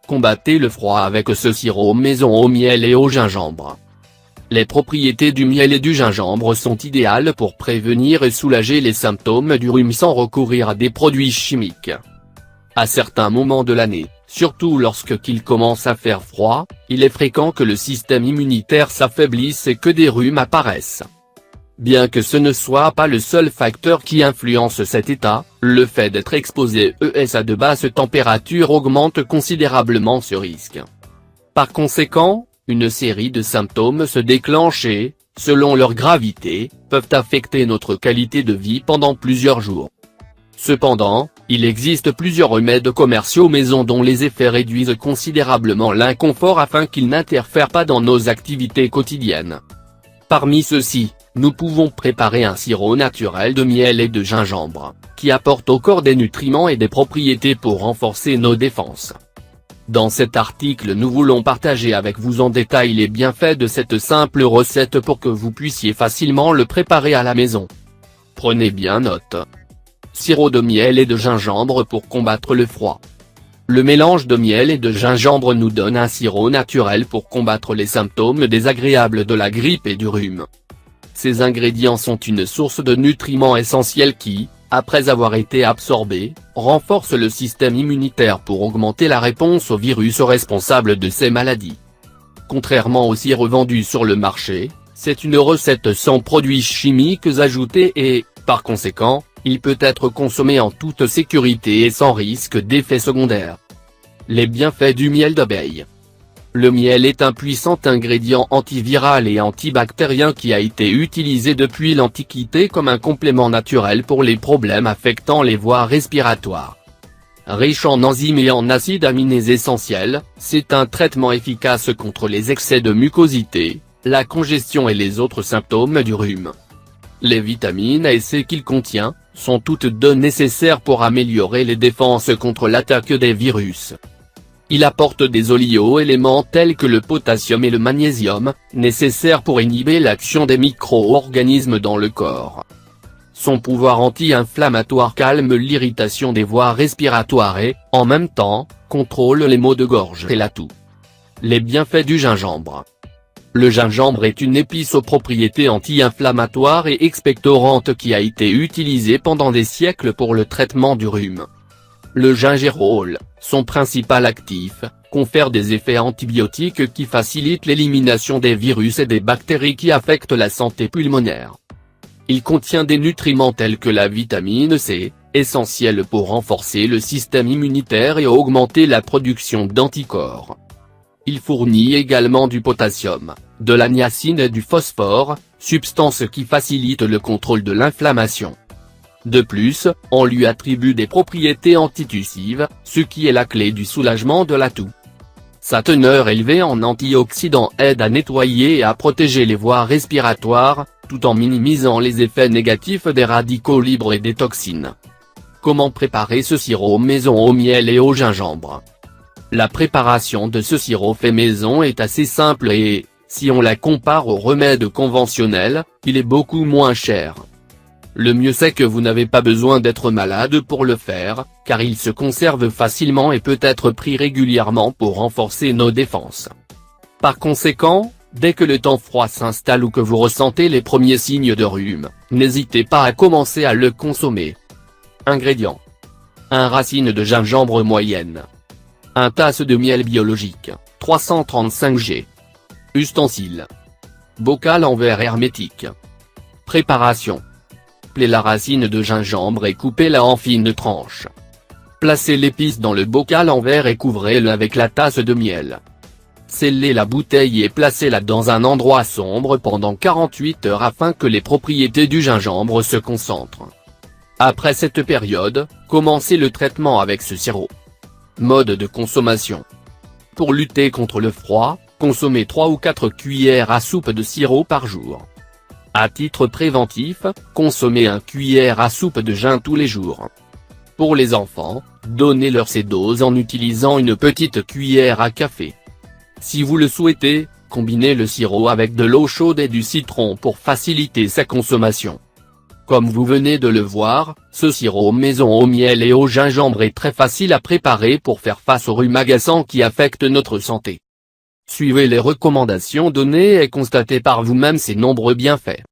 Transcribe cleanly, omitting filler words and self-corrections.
Combattez le froid avec ce sirop maison au miel et au gingembre. Les propriétés du miel et du gingembre sont idéales pour prévenir et soulager les symptômes du rhume sans recourir à des produits chimiques. À certains moments de l'année, surtout lorsqu'il commence à faire froid, il est fréquent que le système immunitaire s'affaiblisse et que des rhumes apparaissent. Bien que ce ne soit pas le seul facteur qui influence cet état, le fait d'être exposé à de basses températures augmente considérablement ce risque. Par conséquent, une série de symptômes se déclenchent et, selon leur gravité, peuvent affecter notre qualité de vie pendant plusieurs jours. Cependant, il existe plusieurs remèdes commerciaux maison dont les effets réduisent considérablement l'inconfort afin qu'ils n'interfèrent pas dans nos activités quotidiennes. Parmi ceux-ci, nous pouvons préparer un sirop naturel de miel et de gingembre, qui apporte au corps des nutriments et des propriétés pour renforcer nos défenses. Dans cet article nous voulons partager avec vous en détail les bienfaits de cette simple recette pour que vous puissiez facilement le préparer à la maison. Prenez bien note. Sirop de miel et de gingembre pour combattre le froid. Le mélange de miel et de gingembre nous donne un sirop naturel pour combattre les symptômes désagréables de la grippe et du rhume. Ces ingrédients sont une source de nutriments essentiels qui, après avoir été absorbés, renforcent le système immunitaire pour augmenter la réponse aux virus responsables de ces maladies. Contrairement aux sirops vendus sur le marché, c'est une recette sans produits chimiques ajoutés et, par conséquent, il peut être consommé en toute sécurité et sans risque d'effets secondaires. Les bienfaits du miel d'abeille. Le miel est un puissant ingrédient antiviral et antibactérien qui a été utilisé depuis l'Antiquité comme un complément naturel pour les problèmes affectant les voies respiratoires. Riche en enzymes et en acides aminés essentiels, c'est un traitement efficace contre les excès de mucosité, la congestion et les autres symptômes du rhume. Les vitamines A et C qu'il contient, sont toutes deux nécessaires pour améliorer les défenses contre l'attaque des virus. Il apporte des oligo-éléments tels que le potassium et le magnésium, nécessaires pour inhiber l'action des micro-organismes dans le corps. Son pouvoir anti-inflammatoire calme l'irritation des voies respiratoires et, en même temps, contrôle les maux de gorge et la toux. Les bienfaits du gingembre. Le gingembre est une épice aux propriétés anti-inflammatoires et expectorantes qui a été utilisée pendant des siècles pour le traitement du rhume. Le gingerol, son principal actif, confère des effets antibiotiques qui facilitent l'élimination des virus et des bactéries qui affectent la santé pulmonaire. Il contient des nutriments tels que la vitamine C, essentielle pour renforcer le système immunitaire et augmenter la production d'anticorps. Il fournit également du potassium, de la niacine et du phosphore, substances qui facilitent le contrôle de l'inflammation. De plus, on lui attribue des propriétés antitussives, ce qui est la clé du soulagement de la toux. Sa teneur élevée en antioxydants aide à nettoyer et à protéger les voies respiratoires, tout en minimisant les effets négatifs des radicaux libres et des toxines. Comment préparer ce sirop maison au miel et au gingembre? La préparation de ce sirop fait maison est assez simple et, si on la compare aux remèdes conventionnels, il est beaucoup moins cher. Le mieux c'est que vous n'avez pas besoin d'être malade pour le faire, car il se conserve facilement et peut être pris régulièrement pour renforcer nos défenses. Par conséquent, dès que le temps froid s'installe ou que vous ressentez les premiers signes de rhume, n'hésitez pas à commencer à le consommer. Ingrédients. 1 racine de gingembre moyenne. 1 tasse de miel biologique, 335 g. Ustensiles. Bocal en verre hermétique. Préparation. Pelez la racine de gingembre et coupez-la en fines tranches. Placez l'épice dans le bocal en verre et couvrez-le avec la tasse de miel. Scellez la bouteille et placez-la dans un endroit sombre pendant 48 heures afin que les propriétés du gingembre se concentrent. Après cette période, commencez le traitement avec ce sirop. Mode de consommation. Pour lutter contre le froid, consommez 3 ou 4 cuillères à soupe de sirop par jour. À titre préventif, consommez 1 cuillère à soupe de gin tous les jours. Pour les enfants, donnez-leur ces doses en utilisant une petite cuillère à café. Si vous le souhaitez, combinez le sirop avec de l'eau chaude et du citron pour faciliter sa consommation. Comme vous venez de le voir, ce sirop maison au miel et au gingembre est très facile à préparer pour faire face au rhume agaçant qui affecte notre santé. Suivez les recommandations données et constatez par vous-même ses nombreux bienfaits.